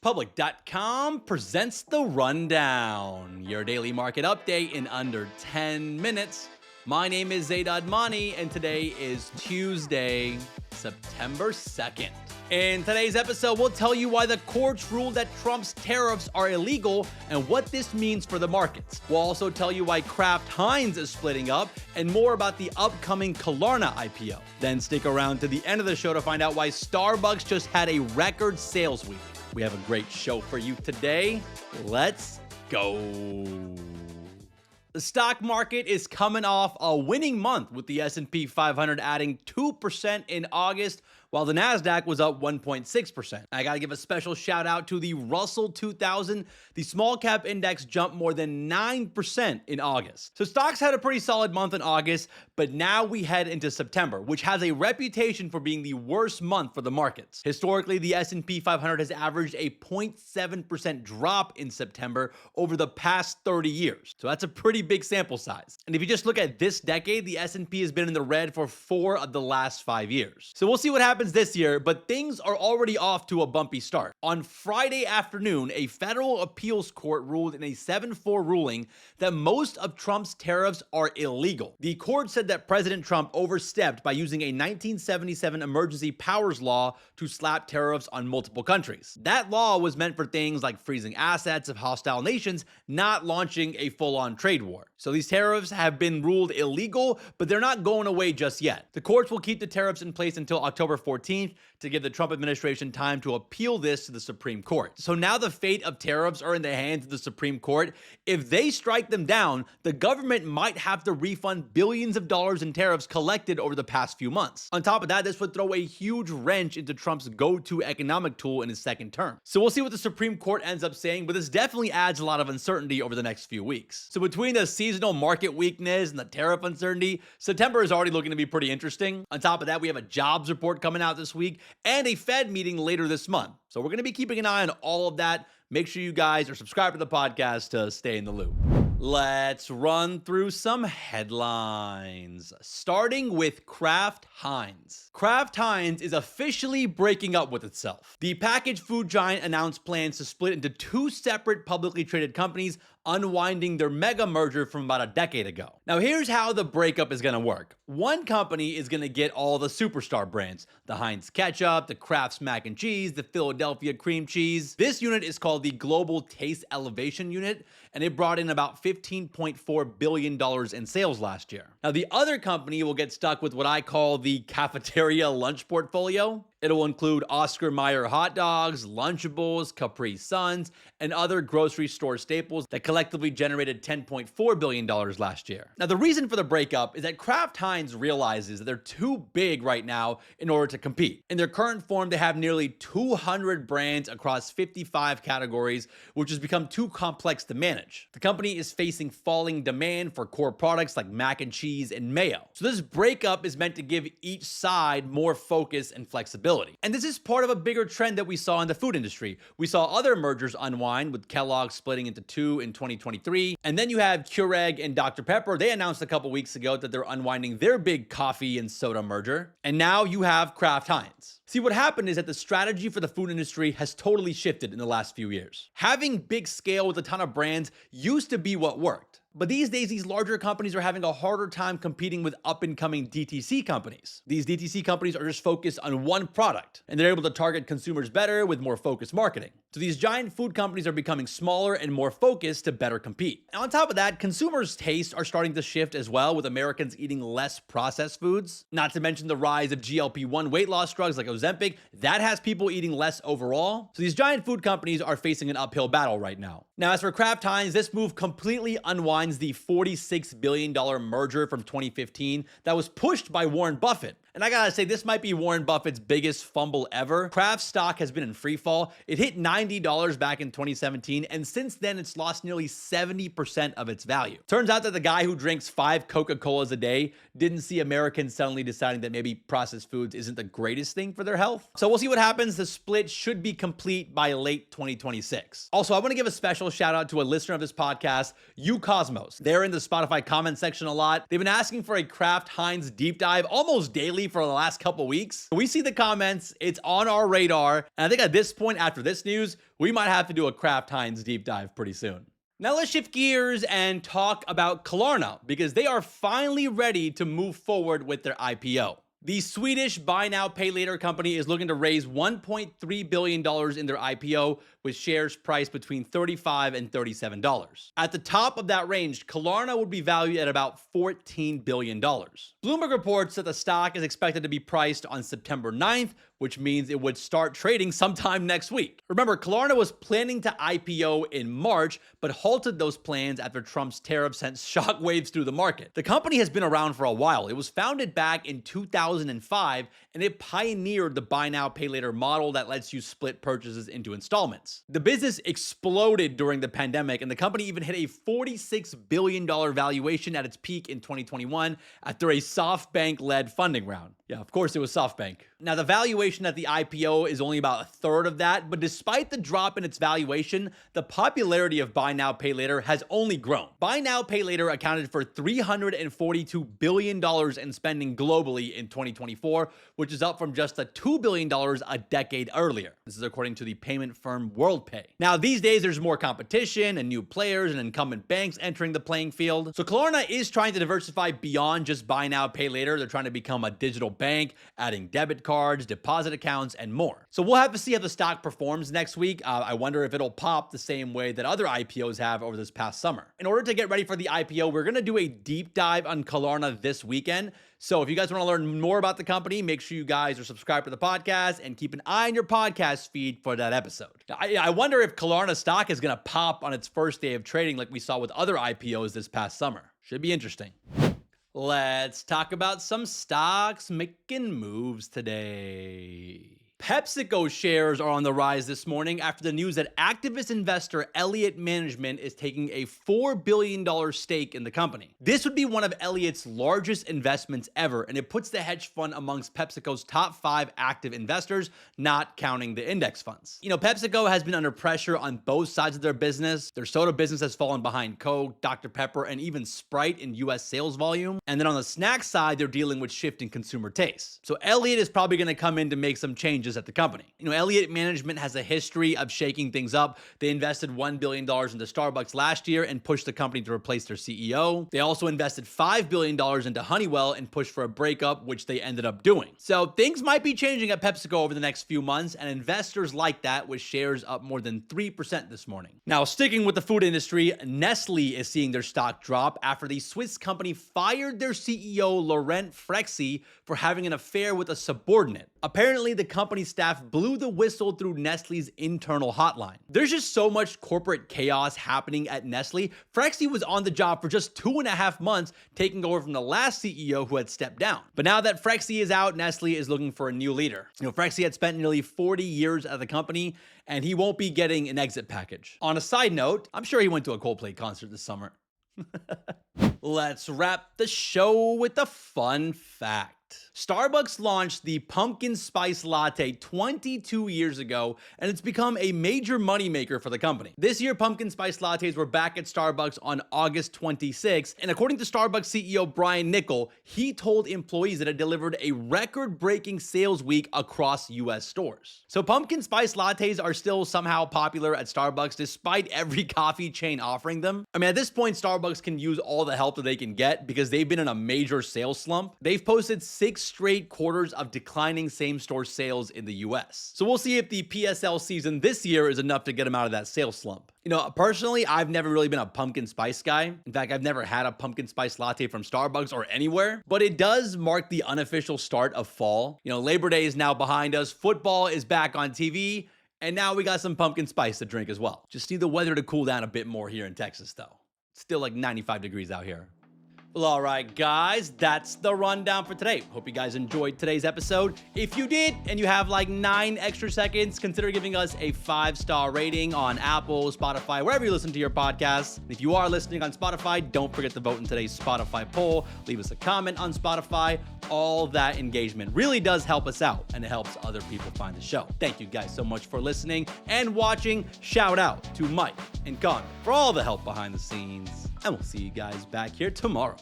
Public.com presents The Rundown, your daily market update in under 10 minutes. My name is Zaid Admani, and today is Tuesday, September 2nd. In today's episode, we'll tell you why the courts ruled that Trump's tariffs are illegal and what this means for the markets. We'll also tell you why Kraft Heinz is splitting up and more about the upcoming Klarna IPO. Then stick around to the end of the show to find out why Starbucks just had a record sales week. We have a great show for you today. Let's go. The stock market is coming off a winning month with the S&P 500 adding 2% in August, while the NASDAQ was up 1.6%. I gotta give a special shout out to the Russell 2000. The small cap index jumped more than 9% in August. So stocks had a pretty solid month in August, but now we head into September, which has a reputation for being the worst month for the markets. Historically, the S&P 500 has averaged a 0.7% drop in September over the past 30 years. So that's a pretty big sample size. And if you just look at this decade, the S&P has been in the red for 4 of the last 5 years. So we'll see what happens this year, but things are already off to a bumpy start. On Friday afternoon, a federal appeals court ruled in a 7-4 ruling that most of Trump's tariffs are illegal. The court said that President Trump overstepped by using a 1977 emergency powers law to slap tariffs on multiple countries. That law was meant for things like freezing assets of hostile nations, not launching a full-on trade war. So these tariffs have been ruled illegal, but they're not going away just yet. The courts will keep the tariffs in place until October 14th to give the Trump administration time to appeal this to the Supreme Court. So now the fate of tariffs are in the hands of the Supreme Court. If they strike them down, the government might have to refund billions of dollars in tariffs collected over the past few months. On top of that, this would throw a huge wrench into Trump's go-to economic tool in his second term. So we'll see what the Supreme Court ends up saying, but this definitely adds a lot of uncertainty over the next few weeks. So between the seasonal market weakness and the tariff uncertainty, September is already looking to be pretty interesting. On top of that, we have a jobs report coming out this week and a Fed meeting later this month. So we're going to be keeping an eye on all of that. Make sure you guys are subscribed to the podcast to stay in the loop. Let's run through some headlines, starting with Kraft Heinz. Kraft Heinz is officially breaking up with itself. The packaged food giant announced plans to split into 2 separate publicly traded companies, unwinding their mega merger from about a decade ago. Now here's how the breakup is gonna work. One company is gonna get all the superstar brands, the Heinz ketchup, the Kraft's mac and cheese, the Philadelphia cream cheese. This unit is called the Global Taste Elevation Unit, and it brought in about $15.4 billion in sales last year. Now the other company will get stuck with what I call the cafeteria lunch portfolio. It'll include Oscar Mayer hot dogs, Lunchables, Capri Suns, and other grocery store staples that collectively generated $10.4 billion last year. Now, the reason for the breakup is that Kraft Heinz realizes that they're too big right now in order to compete. In their current form, they have nearly 200 brands across 55 categories, which has become too complex to manage. The company is facing falling demand for core products like mac and cheese and mayo. So this breakup is meant to give each side more focus and flexibility. And this is part of a bigger trend that we saw in the food industry. We saw other mergers unwind, with Kellogg splitting into 2 in 2023. And then you have Keurig and Dr. Pepper. They announced a couple weeks ago that they're unwinding their big coffee and soda merger. And now you have Kraft Heinz. See, what happened is that the strategy for the food industry has totally shifted in the last few years. Having big scale with a ton of brands used to be what worked. But these days, these larger companies are having a harder time competing with up-and-coming DTC companies. These DTC companies are just focused on one product, and they're able to target consumers better with more focused marketing. So these giant food companies are becoming smaller and more focused to better compete. And on top of that, consumers' tastes are starting to shift as well, with Americans eating less processed foods. Not to mention the rise of GLP-1 weight loss drugs like Ozempic. That has people eating less overall. So these giant food companies are facing an uphill battle right now. Now, as for Kraft Heinz, this move completely unwinds the $46 billion merger from 2015 that was pushed by Warren Buffett. And I gotta say, this might be Warren Buffett's biggest fumble ever. Kraft stock has been in free fall. It hit $90 back in 2017, and since then, it's lost nearly 70% of its value. Turns out that the guy who drinks 5 Coca-Colas a day didn't see Americans suddenly deciding that maybe processed foods isn't the greatest thing for their health. So we'll see what happens. The split should be complete by late 2026. Also, I want to give a special shout out to a listener of this podcast, Cosmos. They're in the Spotify comment section a lot. They've been asking for a Kraft Heinz deep dive almost daily for the last couple weeks. We see the comments, it's on our radar, and I think at this point, after this news, we might have to do a Kraft Heinz deep dive pretty soon. Now let's shift gears and talk about Klarna, because they are finally ready to move forward with their IPO. The Swedish buy now, pay later company is looking to raise $1.3 billion in their IPO with shares priced between $35 and $37. At the top of that range, Klarna would be valued at about $14 billion. Bloomberg reports that the stock is expected to be priced on September 9th, which means it would start trading sometime next week. Remember, Klarna was planning to IPO in March, but halted those plans after Trump's tariff sent shockwaves through the market. The company has been around for a while. It was founded back in 2005, and it pioneered the buy now, pay later model that lets you split purchases into installments. The business exploded during the pandemic, and the company even hit a $46 billion valuation at its peak in 2021 after a SoftBank-led funding round. Yeah, of course it was SoftBank. Now, the valuation at the IPO is only about a third of that, but despite the drop in its valuation, the popularity of buy now, pay later has only grown. Buy now, pay later accounted for $342 billion in spending globally in 2024, which is up from just the $2 billion a decade earlier. This is according to the payment firm WorldPay. Now, these days, there's more competition and new players and incumbent banks entering the playing field. So Klarna is trying to diversify beyond just buy now, pay later. They're trying to become a digital bank, adding debit cards, deposit accounts, and more. So we'll have to see how the stock performs next week. I wonder if it'll pop the same way that other IPOs have over this past summer. In order to get ready for the IPO, we're going to do a deep dive on Klarna this weekend. So if you guys want to learn more about the company, make sure you guys are subscribed to the podcast and keep an eye on your podcast feed for that episode. Now, I wonder if Klarna stock is going to pop on its first day of trading like we saw with other IPOs this past summer. Should be interesting. Let's talk about some stocks making moves today. PepsiCo shares are on the rise this morning after the news that activist investor Elliott Management is taking a $4 billion stake in the company. This would be one of Elliott's largest investments ever, and it puts the hedge fund amongst PepsiCo's top 5 active investors, not counting the index funds. You know, PepsiCo has been under pressure on both sides of their business. Their soda business has fallen behind Coke, Dr. Pepper, and even Sprite in US sales volume. And then on the snack side, they're dealing with shifting consumer tastes. So Elliott is probably going to come in to make some changes at the company. You know, Elliott Management has a history of shaking things up. They invested $1 billion into Starbucks last year and pushed the company to replace their CEO. They also invested $5 billion into Honeywell and pushed for a breakup, which they ended up doing. So things might be changing at PepsiCo over the next few months, and investors like that, with shares up more than 3% this morning. Now, sticking with the food industry, Nestle is seeing their stock drop after the Swiss company fired their CEO Laurent Frexy for having an affair with a subordinate. Apparently, the company staff blew the whistle through Nestle's internal hotline. There's just so much corporate chaos happening at Nestle. Frexy was on the job for just 2.5 months, taking over from the last CEO who had stepped down. But now that Frexy is out, Nestle is looking for a new leader. You know, Frexy had spent nearly 40 years at the company, and he won't be getting an exit package. On a side note, I'm sure he went to a Coldplay concert this summer. Let's wrap the show with a fun fact. Starbucks launched the pumpkin spice latte 22 years ago, and it's become a major moneymaker for the company. This year, pumpkin spice lattes were back at Starbucks on August 26th, and according to Starbucks CEO Brian Niccol, he told employees that it delivered a record-breaking sales week across US stores. So pumpkin spice lattes are still somehow popular at Starbucks despite every coffee chain offering them. I mean, at this point, Starbucks can use all the help that they can get because they've been in a major sales slump. They've posted 6 straight quarters of declining same-store sales in the US. So we'll see if the PSL season this year is enough to get them out of that sales slump. You know, personally, I've never really been a pumpkin spice guy. In fact, I've never had a pumpkin spice latte from Starbucks or anywhere, but it does mark the unofficial start of fall. You know, Labor Day is now behind us. Football is back on TV. And now we got some pumpkin spice to drink as well. Just need the weather to cool down a bit more here in Texas, though. It's still like 95 degrees out here. Well, all right, guys, that's the rundown for today. Hope you guys enjoyed today's episode. If you did, and you have like 9 extra seconds, consider giving us a 5-star rating on Apple, Spotify, wherever you listen to your podcasts. If you are listening on Spotify, don't forget to vote in today's Spotify poll. Leave us a comment on Spotify. All that engagement really does help us out, and it helps other people find the show. Thank you guys so much for listening and watching. Shout out to Mike and Connor for all the help behind the scenes. And we'll see you guys back here tomorrow.